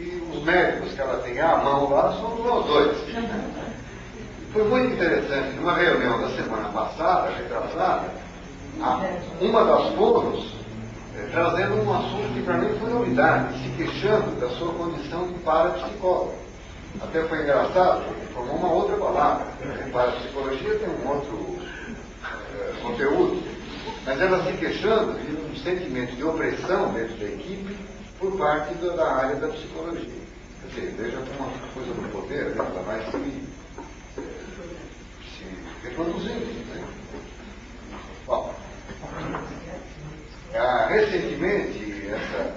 e os médicos que ela tem à mão lá somos nós dois. Foi muito interessante, numa reunião da semana passada, retrasada, uma das fonos trazendo um assunto que para mim foi novidade, se queixando da sua condição de parapsicóloga. Até foi engraçado, porque formou uma outra palavra. A parapsicologia tem um outro conteúdo, mas ela se queixando de um sentimento de opressão dentro da equipe por parte da área da psicologia. Quer dizer, veja como uma coisa do poder, né? Ela vai se reproduzindo. Né? Bom, recentemente,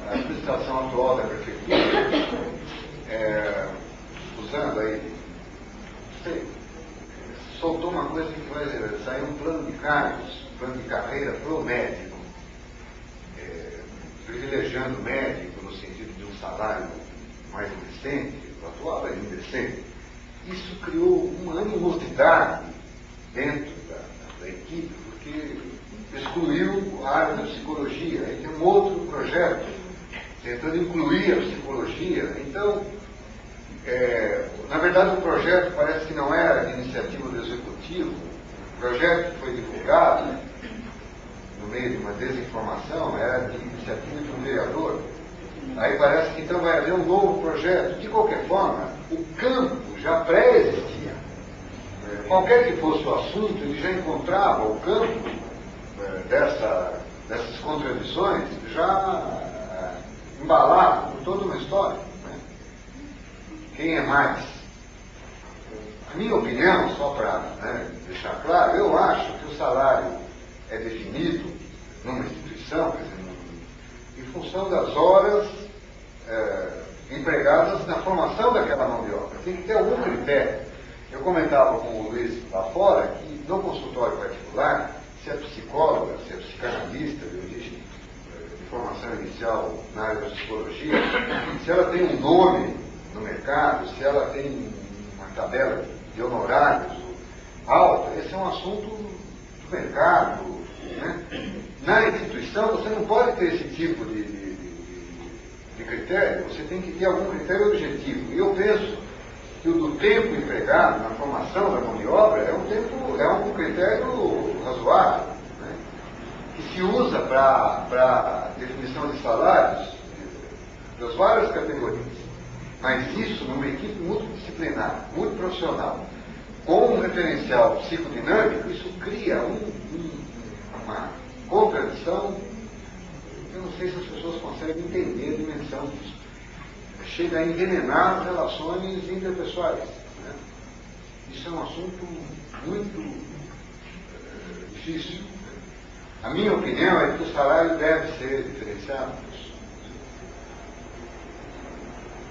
a administração atual da prefeitura, usando aí, soltou uma coisa que vai sair um plano de cargos, um plano de carreira para o médico, privilegiando o médico no sentido de um salário mais decente, o atual é indecente. Isso criou uma animosidade dentro da equipe, porque excluiu a área da psicologia. Aí tem um outro projeto tentando incluir a psicologia. Então, na verdade, o projeto parece que não era de iniciativa do executivo. O projeto que foi divulgado no meio de uma desinformação era de iniciativa de um vereador. Aí parece que então vai haver um novo projeto. De qualquer forma, o campo já pré-existia. Qualquer que fosse o assunto, ele já encontrava o campo dessas contradições já embalado por toda uma história. Né? Quem é mais? A minha opinião, só para deixar claro, eu acho que o salário é definido numa instituição, quer dizer, em função das horas empregadas na formação daquela mão de obra. Tem que ter algum critério. Eu comentava com o Luiz lá fora que no consultório particular, se a psicóloga, se a psicanalista de origem de formação inicial na área da psicologia, se ela tem um nome no mercado, se ela tem uma tabela de honorários alta, esse é um assunto do mercado. Né? Na instituição, você não pode ter esse tipo de critério, você tem que ter algum critério objetivo. E eu penso que o do tempo empregado na formação da mão de obra é um critério razoável, né? Que se usa para definição de salários das várias categorias. Mas isso, numa equipe multidisciplinar, muito profissional, com um referencial psicodinâmico, isso cria uma contradição. Eu não sei se as pessoas conseguem entender a dimensão disso. Chega a envenenar as relações interpessoais. Né? Isso é um assunto muito difícil. A minha opinião é que o salário deve ser diferenciado.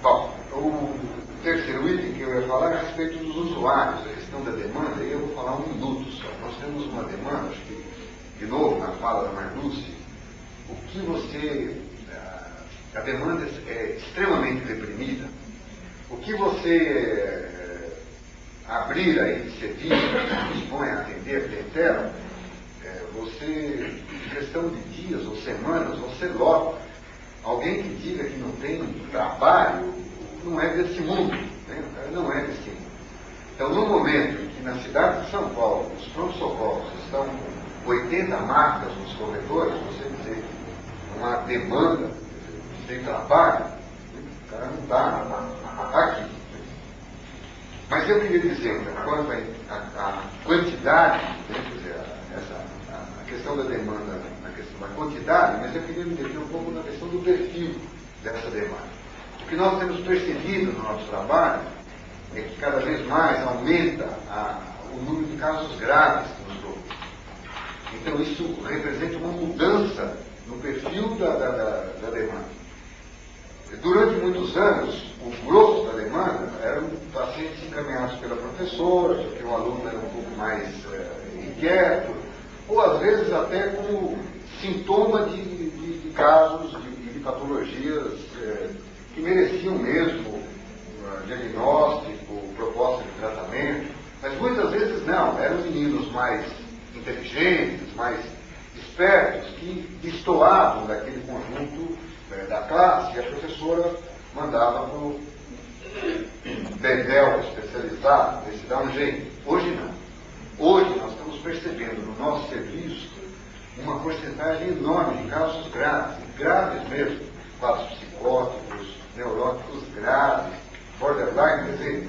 Bom, o terceiro item que eu ia falar é a respeito dos usuários, a questão da demanda, e eu vou falar um minuto só. Nós temos uma demanda, acho que, de novo, na fala da Marluce, o que você... A demanda é extremamente reprimida. O que você abrir aí de serviço, que dispõe a atender a clientela, você, em questão de dias ou semanas, você lota. Alguém que diga que não tem trabalho, não é desse mundo. Né? Não é desse mundo. Então, no momento em que na cidade de São Paulo os pronto-socorros estão com 80 marcas nos corredores, você dizer que não há demanda, tem trabalho, o cara não está aqui. Mas eu queria dizer, quanto à quantidade, quer dizer, a questão da demanda, na questão da quantidade, mas eu queria me deter um pouco na questão do perfil dessa demanda. O que nós temos percebido no nosso trabalho é que cada vez mais aumenta o número de casos graves que nos procuram. Então isso representa uma mudança no perfil da demanda. Durante muitos anos, o grosso da demanda eram pacientes encaminhados pela professora, porque o aluno era um pouco mais inquieto, ou às vezes até como sintoma de casos de patologias que mereciam mesmo diagnóstico, proposta de tratamento, mas muitas vezes não, eram meninos mais inteligentes, mais espertos, que destoavam daquele conjunto da classe, e a professora mandava para o bedel especializado, esse dá um jeito. Hoje não. Hoje nós estamos percebendo no nosso serviço uma porcentagem enorme de casos graves, graves mesmo, quadros psicóticos, neuróticos graves, borderline, quer dizer,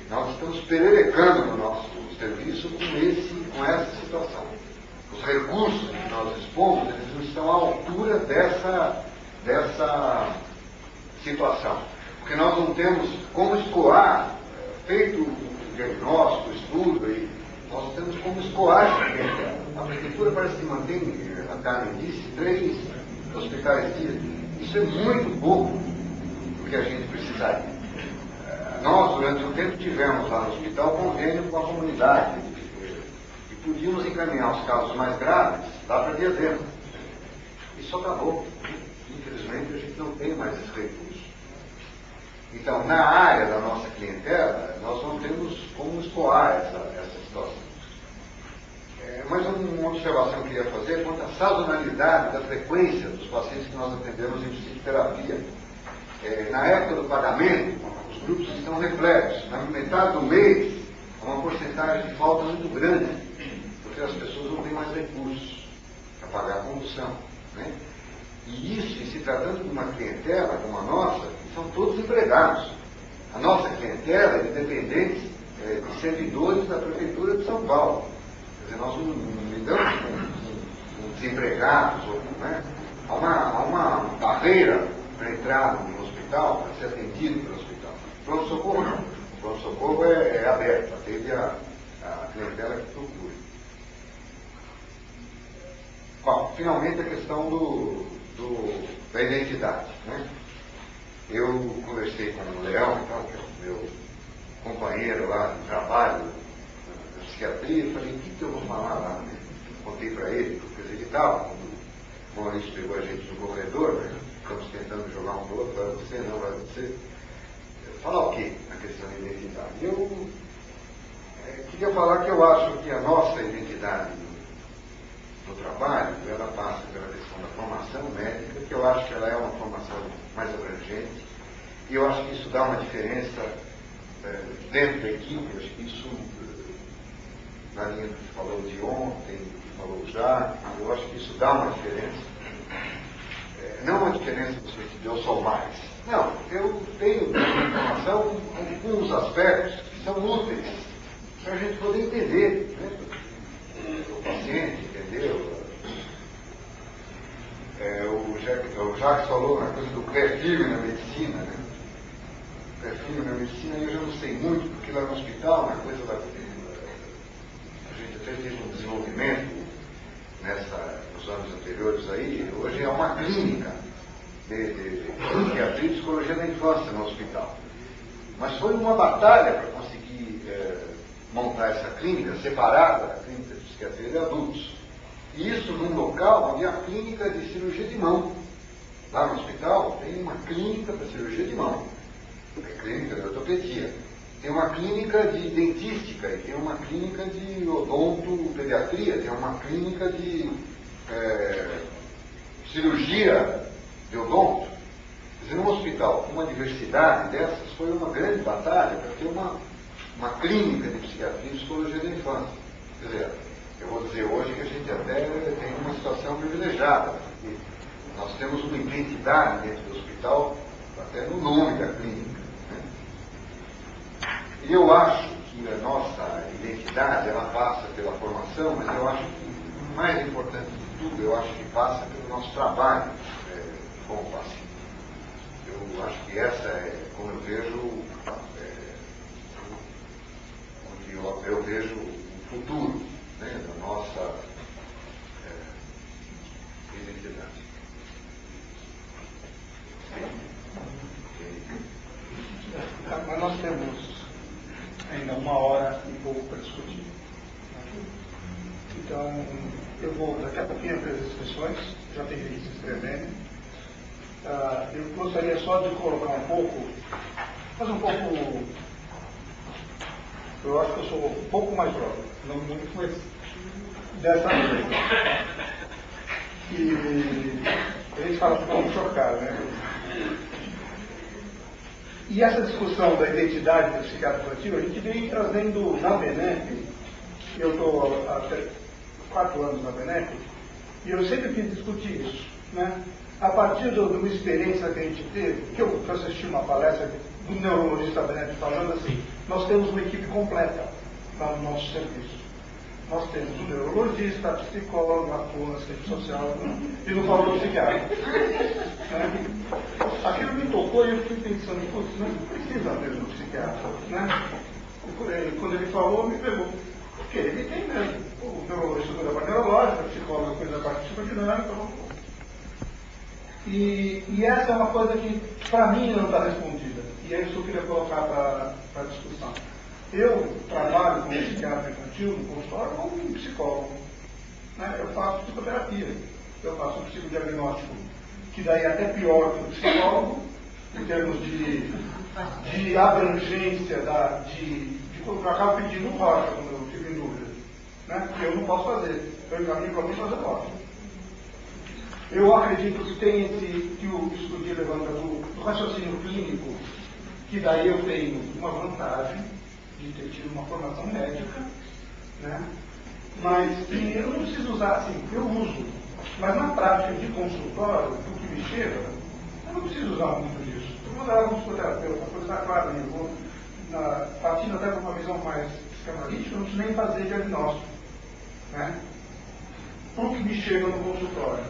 nós estamos pererecando no nosso serviço com essa situação. Os recursos que nós dispomos, eles não estão à altura dessa situação. Porque nós não temos como escoar, feito o diagnóstico, o estudo, e nós temos como escoar essa clientela. A prefeitura parece que mantém, a Carmen disse, 3 hospitais dia. Isso é muito pouco do que a gente precisaria. Nós, durante um tempo, tivemos lá no hospital convênio com a comunidade e podíamos encaminhar os casos mais graves lá para Diadema. Isso acabou. Infelizmente, a gente não tem mais esse recurso. Então, na área da nossa clientela, nós não temos como escoar essa situação. Mas uma observação que eu queria fazer quanto à sazonalidade da frequência dos pacientes que nós atendemos em psicoterapia. Na época do pagamento, os grupos estão repletos. Na metade do mês, há uma porcentagem de falta muito grande, porque as pessoas não têm mais recursos para pagar a condução. Né? E isso, em se tratando de uma clientela como a nossa, são todos empregados. A nossa clientela é de dependentes de servidores da Prefeitura de São Paulo. Quer dizer, nós não lidamos com desempregados, né? Há uma barreira para entrar no hospital, para ser atendido pelo hospital. Pronto-socorro não. O pronto-socorro é aberto, atende a clientela que procura. Bom, finalmente a questão da identidade. Né? Eu conversei com o Leão, então, que é o meu companheiro lá de trabalho na psiquiatria, e falei, o que eu vou falar lá? Né? Contei para ele, porque ele estava, quando o Maurício pegou a gente no corredor, né? Estamos tentando jogar um do outro, vai você, não vai você. Falar o quê na questão da identidade? Eu queria falar que eu acho que a nossa identidade no trabalho, ela passa pela questão da formação médica, que eu acho que ela é uma formação mais abrangente, e eu acho que isso dá uma diferença dentro da equipe. Eu acho que isso, na linha que falou de ontem, que falou já, eu acho que isso dá uma diferença. Não uma diferença no sentido de eu sou mais. Não, eu tenho informação em alguns aspectos que são úteis para a gente poder entender, né? O paciente, entendeu? O Jacques falou na coisa do pré-filme na medicina, né? Pré-filme na medicina eu já não sei muito, porque lá no hospital, na coisa a gente até teve um desenvolvimento nos anos anteriores aí. Hoje é uma clínica de psiquiatria e psicologia da infância no hospital. Mas foi uma batalha para conseguir montar essa clínica separada, a clínica de psiquiatria de adultos. E isso num local onde há clínica de cirurgia de mão. Lá no hospital tem uma clínica para cirurgia de mão, tem clínica de ortopedia, tem uma clínica de dentística, e tem uma clínica de odontopediatria, tem uma clínica de cirurgia de odonto. Quer dizer, num hospital com uma diversidade dessas, foi uma grande batalha para ter uma clínica de psiquiatria e psicologia da infância. Quer dizer, eu vou dizer hoje que a gente até tem uma situação privilegiada, porque nós temos uma identidade dentro do hospital, até no nome da clínica. Né? E eu acho que a nossa identidade, ela passa pela formação, mas eu acho que o mais importante de tudo, eu acho que passa pelo nosso trabalho como paciente. Eu acho que essa é, como eu vejo, onde eu vejo o futuro, né, da nossa identidade. Mas nós temos ainda 1 hora e pouco para discutir. Então, eu vou daqui a pouquinho abrir as inscrições, já tem gente se inscrevendo. Eu gostaria só de colocar um pouco, mas um pouco, eu acho que eu sou um pouco mais jovem, não muito, mas dessa vez. E a gente fala para não chocar, né? E essa discussão da identidade do psiquiatra infantil, a gente vem trazendo na BNEP, eu estou há 4 anos na BNEP, e eu sempre quis discutir isso, né? A partir de uma experiência que a gente teve, que eu assisti uma palestra do neurologista BNEP falando assim, nós temos uma equipe completa no nosso serviço. Nós temos um neurologista, psicólogo, ator, assistente social, e não falou do psiquiatra. Né? Aquilo me tocou e eu fiquei pensando, putz, não precisa mesmo do psiquiatra. Né? E quando ele falou, me pegou. Porque ele tem mesmo. O neurologista cuida da parte neurológica, o psicólogo cuida da parte psicodinâmica. E essa é uma coisa que, para mim, não está respondida. E é isso que eu queria colocar para a discussão. Eu trabalho como psiquiatra infantil no consultório como um psicólogo. Né? Eu faço psicoterapia, eu faço um psicodiagnóstico, que daí é até pior que o psicólogo, em termos de abrangência, eu acabo pedindo rocha quando eu fico em dúvida. Né? Porque eu não posso fazer. Eu encaminho para mim fazer rocha. Eu acredito que tem que o estudo levanta do raciocínio clínico, que daí eu tenho uma vantagem de ter tido uma formação médica, né? Mas eu não preciso usar assim, eu uso. Mas na prática de consultório, o que me chega, eu não preciso usar muito disso. Eu vou dar alguns psicoterapeutas, a coisa está clara, eu vou partindo até para uma visão mais psicanalítica, eu não preciso nem fazer diagnóstico. Né? O que me chega no consultório,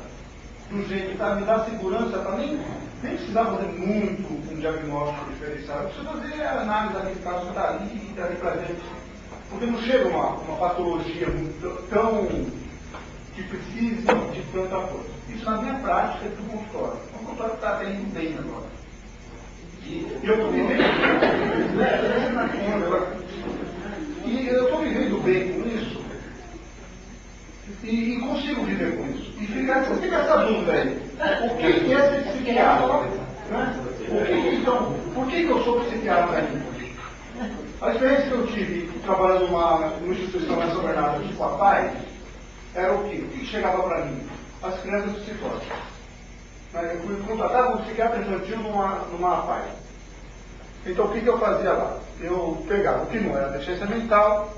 do jeito que está, me dá segurança para nem precisar fazer muito um diagnóstico diferenciado. Eu preciso fazer a análise daquele caso que está ali e dali para gente. Porque não chega uma patologia tão que precise de tanta coisa. Isso na minha prática é do consultório. O consultório está indo bem agora. E eu estou vivendo bem com isso. E consigo viver com isso. E fica essa dúvida aí. O que é ser psiquiatra? Né? Por que eu sou psiquiatra ainda? A experiência que eu tive trabalhando numa instituição na São Bernardo de papai era o quê? O que chegava para mim? As crianças psicóticas. Eu fui contratado como psiquiatra infantil numa APAI. Então o que eu fazia lá? Eu pegava o que não era deficiência mental,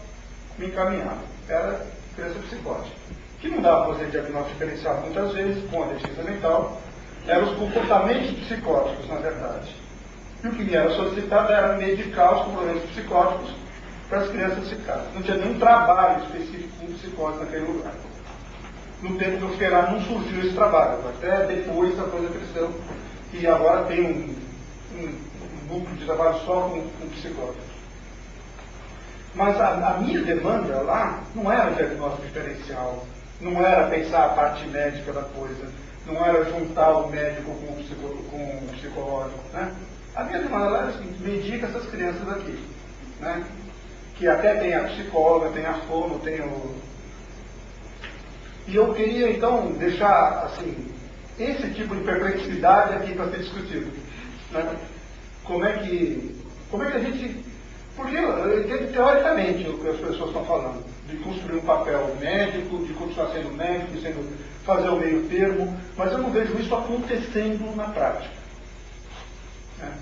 me encaminhava. Era criança psicótica. Que não dava para fazer diagnóstico diferenciado muitas vezes com a deficiência mental, eram os comportamentos psicóticos, na verdade. E o que me era solicitado era medicar os comportamentos psicóticos para as crianças psicóticas. Não tinha nenhum trabalho específico com psicose naquele lugar. No tempo que eu fiquei lá não surgiu esse trabalho, até depois a coisa cresceu e agora tem um núcleo de trabalho só com psicólogos. Mas a minha demanda lá não era diagnóstico diferencial, não era pensar a parte médica da coisa, não era juntar o médico com o psicológico. Né? A minha demanda lá era assim, medica essas crianças aqui. Né? Que até tem a psicóloga, tem a fono, tem o... E eu queria então deixar assim, esse tipo de perplexidade aqui para ser discutido. Né? Como é que a gente... Porque, teoricamente, o que as pessoas estão falando, de construir um papel médico, de continuar sendo médico, fazer o meio termo, mas eu não vejo isso acontecendo na prática. Né?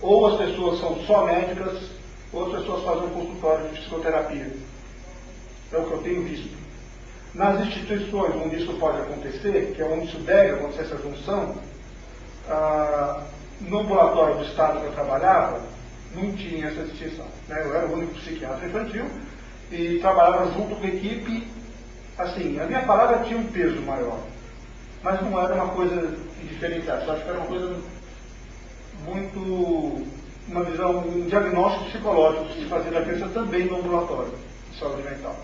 Ou as pessoas são só médicas, ou as pessoas fazem um consultório de psicoterapia. É o que eu tenho visto. Nas instituições onde isso pode acontecer, que é onde isso deve acontecer, essa junção, no ambulatório do Estado que eu trabalhava, não tinha essa distinção. Né? Eu era o único psiquiatra infantil e trabalhava junto com a equipe. Assim, a minha palavra tinha um peso maior, mas não era uma coisa diferenciada. Eu acho que era uma coisa muito, uma visão, um diagnóstico psicológico que se fazia da criança também no ambulatório de saúde mental.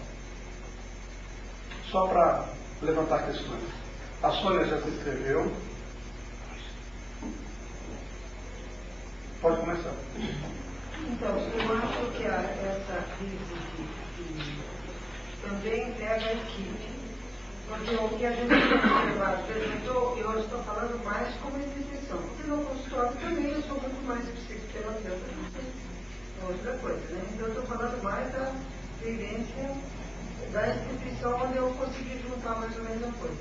Só para levantar questões. A Sônia já se inscreveu. Pode começar. Então, eu acho que essa crise também pega a equipe. Porque o que a gente apresentou, eu estou falando mais como instituição. Porque no consultório também eu sou muito mais psicoterapeuta, não sei, é outra coisa, né? Então eu estou falando mais da vivência da instituição onde eu consegui juntar mais ou menos a coisa.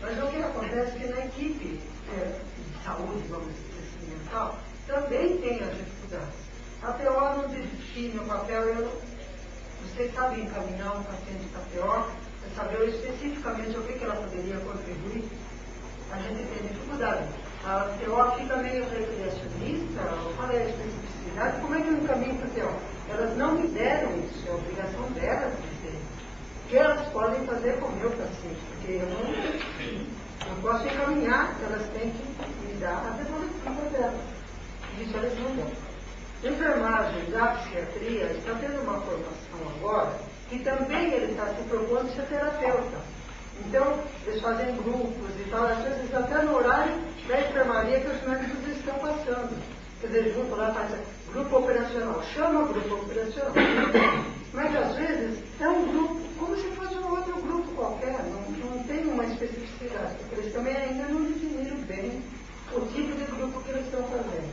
Mas o que acontece é que na equipe de saúde, vamos dizer assim, mental, também tem as dificuldades. A PO não define o papel, você sabe encaminhar um paciente para a PO, você saber especificamente o que ela poderia contribuir, a gente tem dificuldade. A PO fica meio recreacionista, qual é a especificidade, como é que eu encaminho para a PO? Elas não me deram isso, é a obrigação delas dizer. O que elas podem fazer com o meu paciente, porque eu não posso encaminhar, elas têm que me dar a devolutiva delas. Isso elas não dão. Enfermagem da psiquiatria está tendo uma formação agora que também ele está se propondo ser terapeuta. Então, eles fazem grupos e tal, às vezes até no horário da enfermaria que os médicos estão passando. Quer dizer, junto lá faz grupo operacional, chama grupo operacional. Mas às vezes é um grupo, como se fosse um outro grupo qualquer, não tem uma especificidade, porque eles também ainda não definiram bem o tipo de grupo que eles estão fazendo.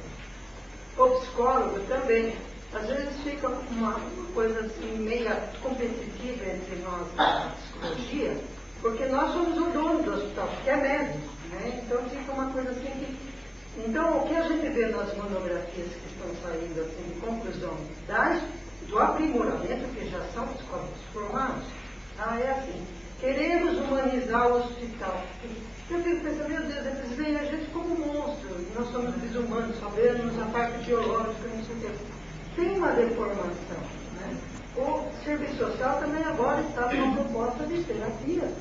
O psicólogo também. Às vezes fica uma coisa assim, meia competitiva entre nós na psicologia, porque nós somos o dono do hospital, que é médico, né? Então fica uma coisa assim que... Então, o que a gente vê nas monografias que estão saindo assim, de conclusão do aprimoramento, que já são psicólogos formados, é assim, queremos humanizar o hospital. Eu fico pensando, meu Deus, eles veem a gente como monstros, nós somos desumanos, só vemos a parte biológica, não sei o quê. Tem uma deformação, né? O serviço social também agora está com uma proposta de terapia.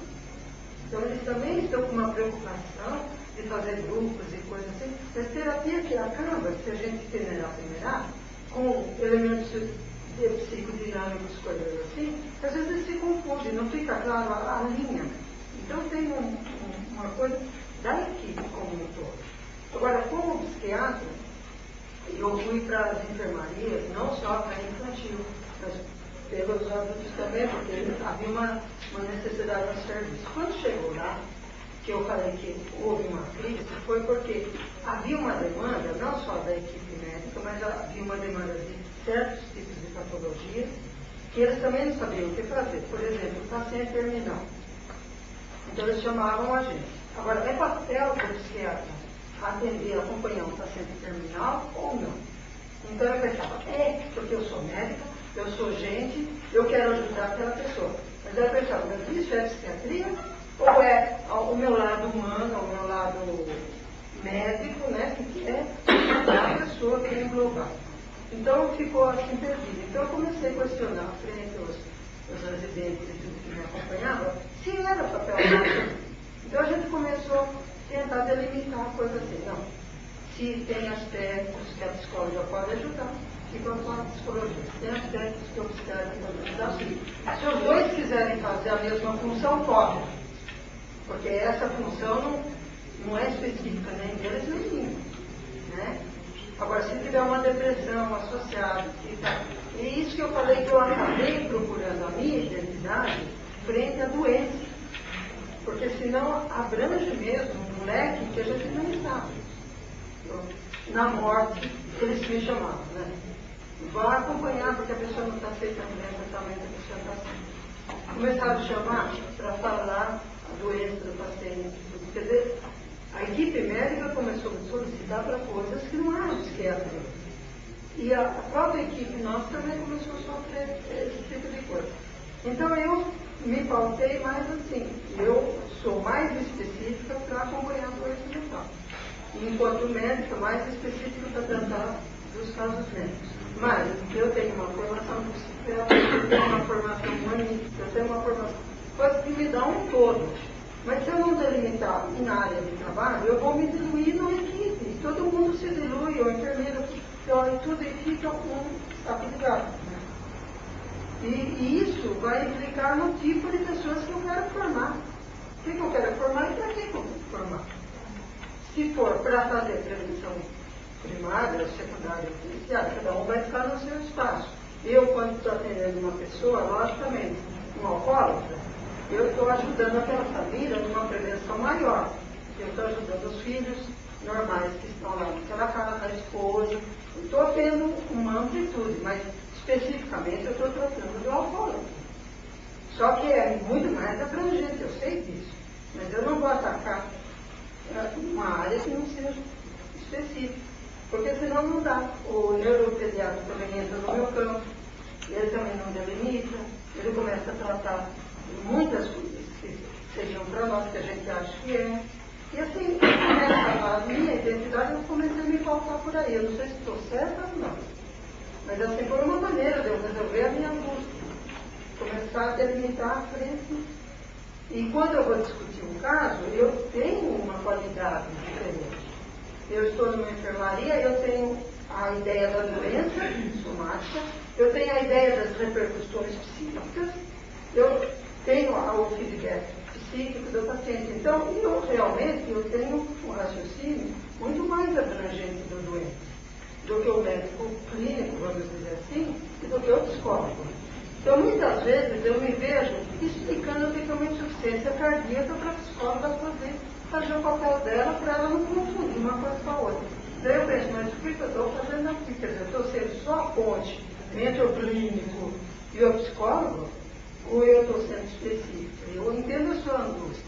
Então, eles também estão com uma preocupação de fazer grupos e coisas assim. Mas terapia que acaba, se a gente peneirar, com elementos psicodinâmicos, coisas assim, às vezes se confunde, não fica claro a linha. Então, tem uma coisa da equipe como um todo. Agora, como psiquiatra, eu fui para as enfermarias, não só para infantil, mas pelos adultos também, porque havia uma necessidade no serviço. Quando chegou lá, que eu falei que houve uma crise, foi porque havia uma demanda, não só da equipe médica, mas havia uma demanda de certos tipos de patologias, que eles também não sabiam o que fazer. Por exemplo, o paciente terminal. Então eles chamavam a gente. Agora, é papel do psiquiatra atender, acompanhar um paciente terminal ou não? Então eu pensava, porque eu sou médica, eu sou gente, eu quero ajudar aquela pessoa. Mas eu pensava, mas isso é psiquiatria? Ou é o meu lado humano, o meu lado médico, né, que é a pessoa que é englobada. Então ficou assim perdido. Então eu comecei a questionar frente aos residentes e tudo que me acompanhava, se era papel médico. Então a gente começou a tentar delimitar a coisa assim, não. Se tem aspectos que a psicologia pode ajudar, e quanto à psicologia, tem aspectos que o psiquiatra pode ajudar, sim. Se os dois quiserem fazer a mesma função, podem. Porque essa função não é específica nem deles nem minha, né? Agora, se tiver uma depressão associada, e isso que eu falei que eu acabei procurando a minha identidade frente à doença. Porque senão abrange mesmo um leque que a gente não sabe. Na morte, eles me chamavam, né? Vá acompanhar, porque a pessoa não está aceitando bem o tratamento, a pessoa está assim. Começaram a chamar para falar a doença do paciente. Quer dizer, a equipe médica começou a solicitar para coisas que não eram psiquiatria. E a própria equipe nossa também começou a sofrer esse tipo de coisa. Então eu me pautei mais assim, eu sou mais específica para acompanhar a doença mental. Enquanto médica, mais específica para tratar dos casos médicos. Mas eu tenho uma formação de psiquiatra, eu tenho uma formação humanista, eu tenho uma formação, coisa que me dá um todo. Mas se eu não delimitar na área de trabalho, eu vou me diluir na equipe. Todo mundo se dilui, o enfermeiro, e tudo, e fica aplicado. E isso vai implicar no tipo de pessoas que eu quero formar. O que eu quero formar e para que eu quero formar? Se for para fazer prevenção primária, secundária, terciária, cada um vai ficar no seu espaço. Eu, quando estou atendendo uma pessoa, logicamente, um alcoólatra, eu estou ajudando aquela família numa prevenção maior. Eu estou ajudando os filhos normais que estão lá naquela casa, a esposa. Estou tendo uma amplitude, mas especificamente eu estou tratando do alcoólatra. Só que é muito mais abrangente, eu sei disso. Mas eu não vou atacar uma área que não seja específica. Porque senão não dá. O neuropediatra também entra no meu campo, ele também não delimita, ele começa a tratar muitas coisas que sejam para nós, que a gente acha que é. E assim, a minha identidade, eu comecei a me pautar por aí. Eu não sei se estou certa ou não. Mas assim, foi uma maneira de eu resolver a minha angústia. Começar a delimitar a frente. E quando eu vou discutir um caso, eu tenho uma qualidade diferente. Eu estou numa enfermaria, eu tenho a ideia da doença somática, eu tenho a ideia das repercussões psíquicas, eu tenho o feedback psíquico do paciente. Então, eu tenho um raciocínio muito mais abrangente do doente, do que o médico clínico, vamos dizer assim, e do que o psicólogo. Então, muitas vezes, eu me vejo explicando o que é uma insuficiência cardíaca para a psicóloga fazer o papel dela para ela não confundir uma coisa com a outra. Daí eu penso, mas o que eu estou fazendo aqui? Quer dizer, eu estou sendo só a ponte entre o clínico e o psicólogo, ou eu estou sendo específica? Eu entendo a sua angústia,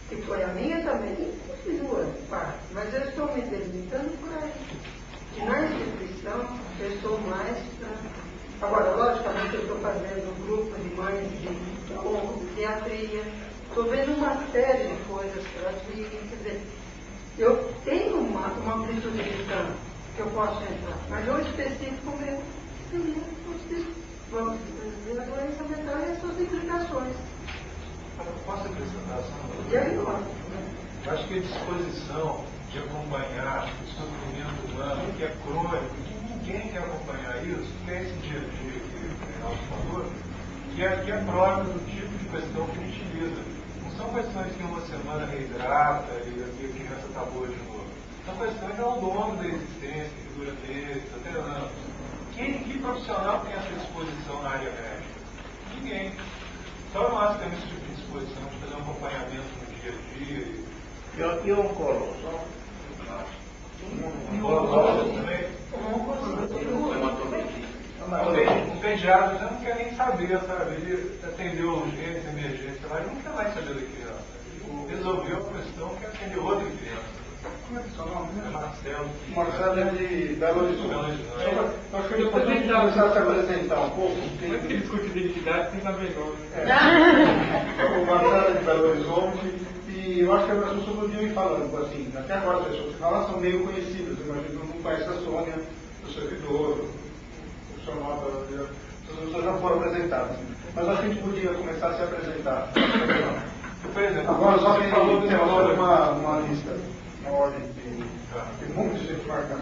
que foi a minha também, continua, mas eu estou me delimitando por aí. E na instituição, eu estou mais para... Agora, logicamente, eu estou fazendo um grupo de mães de oncopediatria, estou vendo uma série de coisas que elas vivem, quer dizer, eu tenho uma amplitude de campo que eu posso entrar, mas o específico mesmo seria, vamos dizer, a doença mental e as suas implicações. Posso acrescentar só? E aí, nós, Eu acho que a disposição de acompanhar o sofrimento humano, que é crônico, que ninguém quer acompanhar isso, que é esse dia a dia que o Reinaldo falou, que é próprio do tipo de questão que a gente lida. Não são questões que uma semana reidrata e a criança está boa de novo. São questões que é o dono da existência, que dura meses, até anos. Que profissional tem essa disposição na área médica? Ninguém. Só nós temos esse tipo de disposição de fazer um acompanhamento no dia a dia. E o oncólogo? E o oncólogo também? Um pediatra já não quer nem saber, sabe? Ele atendeu urgência, emergência lá, ele não quer mais saber da criança. Ele resolveu a questão que atender outra criança. Como é que é o seu nome? É Marcelo. Marcelo é de Belo Horizonte. Acho que depois a gente começar a se apresentar um pouco. Como é que discute identidade sem saber nome? O Marcelo é de Belo Horizonte e eu acho que as pessoas podiam ir falando, assim, até agora as pessoas que falam são meio conhecidas, imagino que não conhece a Sônia, o servidor, o profissional, as pessoas já foram apresentadas. Mas acho que a gente podia começar a se apresentar. Por exemplo, Agora só quem falou tem uma lista, uma ordem, tem um monte de gente marcada.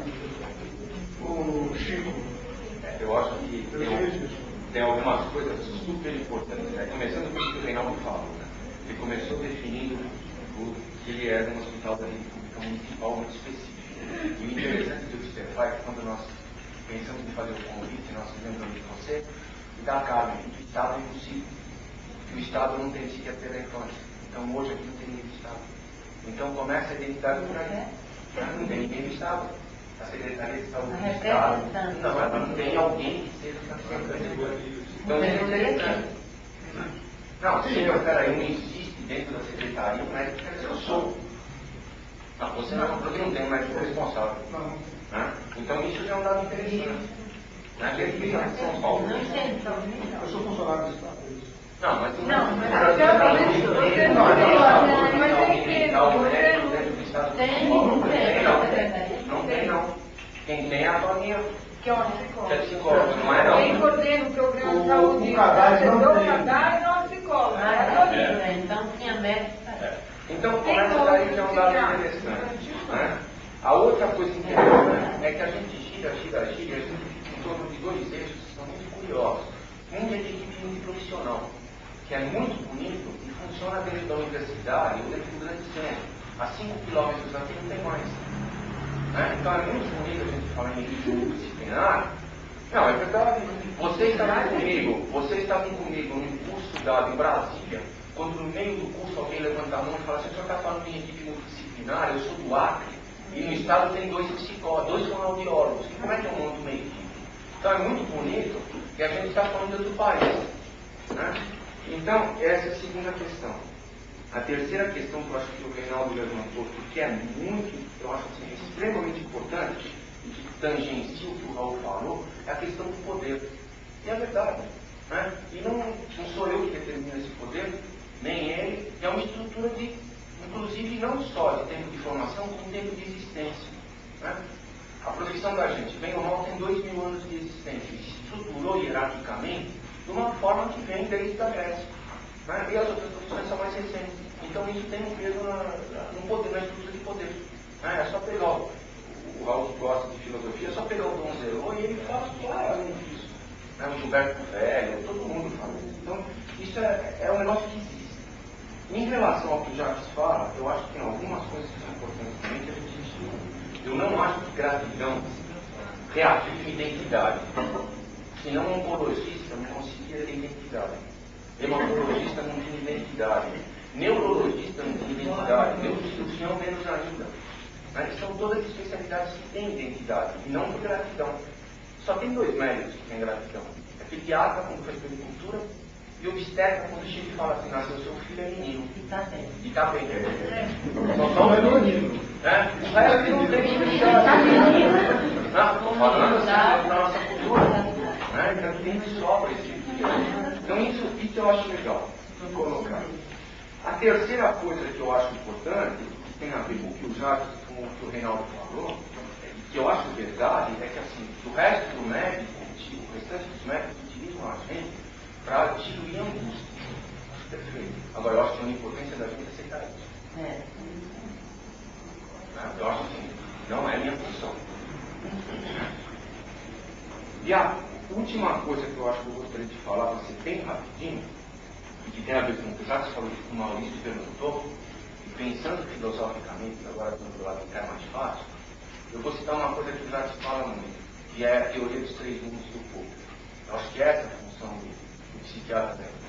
O Chico. Eu acho que tem algumas coisas super importantes, né? Começando com o que o Reinaldo falou, né? Ele começou definindo que ele era um hospital da rede pública municipal muito específico. E o interessante de observar é que quando nós pensamos em fazer o convite, nós lembramos de você, e da carne, que o Estado é impossível. Que o Estado não tem sequer pela infância. Então hoje aqui não tem ninguém do Estado. Então começa a identidade por aí. Não tem ninguém do Estado. A Secretaria de Saúde do Estado. Não, ela não tem alguém que seja da Secretaria. Então isso é interessante. Não, sim, mas peraí, não existe dentro da Secretaria um médico que quer dizer eu sou. Não, você não, porque não tem um médico responsável. Né? Então isso já é um dado interessante. Né? Que aqui em São Paulo. Eu sou funcionário do Estado. Não, mas não, mas não tem não. Quem tem é a Toninha. que é uma Que é psicóloga, não é não. Quem coordena o programa de saúde, o cadastro não o tem. cadastro não é um psicólogo. Então tinha médico. Então começa daí que é um dado interessante. Né? A outra coisa interessante é que a gente gira em torno de dois eixos que são muito curiosos. Um é de equipe uniprofissional, que é muito bonito e funciona dentro da universidade ou dentro do grande centro. A 5 quilômetros daqui não tem mais. Né? Então é muito bonito a gente falar em equipe multidisciplinar. Não, é verdade. Vocês estavam comigo num curso dado em Brasília, quando no meio do curso alguém levanta a mão e fala assim, o senhor está falando em equipe multidisciplinar, eu sou do Acre, e no estado tem 2 psicólogos, 2 fonoaudiólogos. Como é que eu monto uma equipe? Então é muito bonito que a gente está falando de outro país. Né? Então, essa é a segunda questão. A terceira questão que eu acho que o Reinaldo levantou, que é muito, eu acho assim, extremamente importante, que tangencia o que o Raul falou, é a questão do poder. E é verdade. Né? E não sou eu que determino esse poder, nem ele, é uma estrutura de, inclusive, não só de tempo de formação, como tempo de existência. Né? A profissão da gente, bem ou mal, tem 2000 anos de existência, e se estruturou hierarquicamente de uma forma que vem desde a Grécia. Né? E as outras profissões são mais recentes. Então isso tem um peso no poder, na estrutura de poder. Né? É só pegar o Raul que gosta de filosofia, é só pegar o Dom Zerô e ele fala claramente isso. Né? O Gilberto Velho, todo mundo fala isso. Então, isso é um negócio que existe. Em relação ao que o Jacques fala, eu acho que tem algumas coisas que são importantes também que a gente discute. Eu não acho que gratidão reafirma identidade. Senão um oncologista não conseguiria ter identidade. Hematologista não tem identidade. Neurologista não tem identidade. Neurocirurgião menos ainda. Mas são todas especialidades que têm identidade, e não por gratidão. Só tem 2 méritos que têm gratidão. É pediatra quando faz pericultura, e obstetra quando chega e fala assim, nasceu seu filho é menino. E tá bem. E tá bem. Só não é menino. O resto não tem que deixar. Estou falando assim da nossa cultura. Então tem que sobra esse tipo de coisa. Então isso eu acho legal de colocar. A terceira coisa que eu acho importante, que tem a ver com o que o Jacques, com o que o Reinaldo falou, que eu acho verdade, é que assim, o resto do médico, o restante dos médicos utilizam a gente para diluir a angústia. Perfeito. Agora eu acho que tem uma importância da gente aceitar isso. Eu acho assim, não é minha função. E a última coisa que eu acho que eu gostaria de falar, você bem rapidinho, e que tem a ver com o que o Jacques falou, que o Maurício perguntou, e pensando filosoficamente, agora do lado que é mais fácil, eu vou citar uma coisa que o Jacques fala muito, que é a teoria dos 3 mundos do corpo. Eu acho que essa é a função do psiquiatra da informação.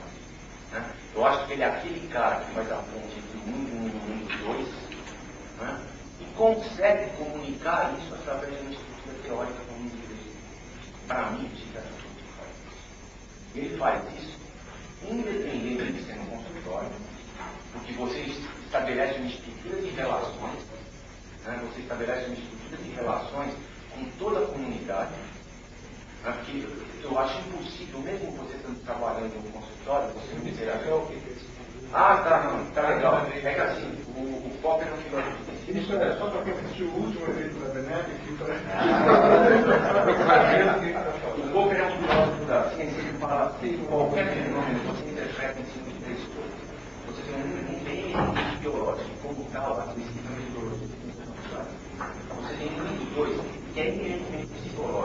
Né? Eu acho que ele é aquele cara que faz a ponte entre o mundo 1 e o mundo 2, né? E consegue comunicar isso através de uma estrutura teórica como um direito. Para mim, o psiquiatra faz isso. Ele faz isso independente de ser no consultório, porque você estabelece uma estrutura de relações, né? Você estabelece uma estrutura de relações com toda a comunidade, né? Porque eu acho impossível, mesmo você estando trabalhando no consultório, você não dizer tá legal. É que assim, o foco é no final do Isso é só para quem assistiu o último evento da Benep, que O foco é um filósofo da ciência que fala que qualquer fenômeno você interpreta em cima de 3 coisas. Você tem um elemento biológico, como tal, a pesquisa metodológica. Você tem um elemento 2, que é inerentemente psicológico.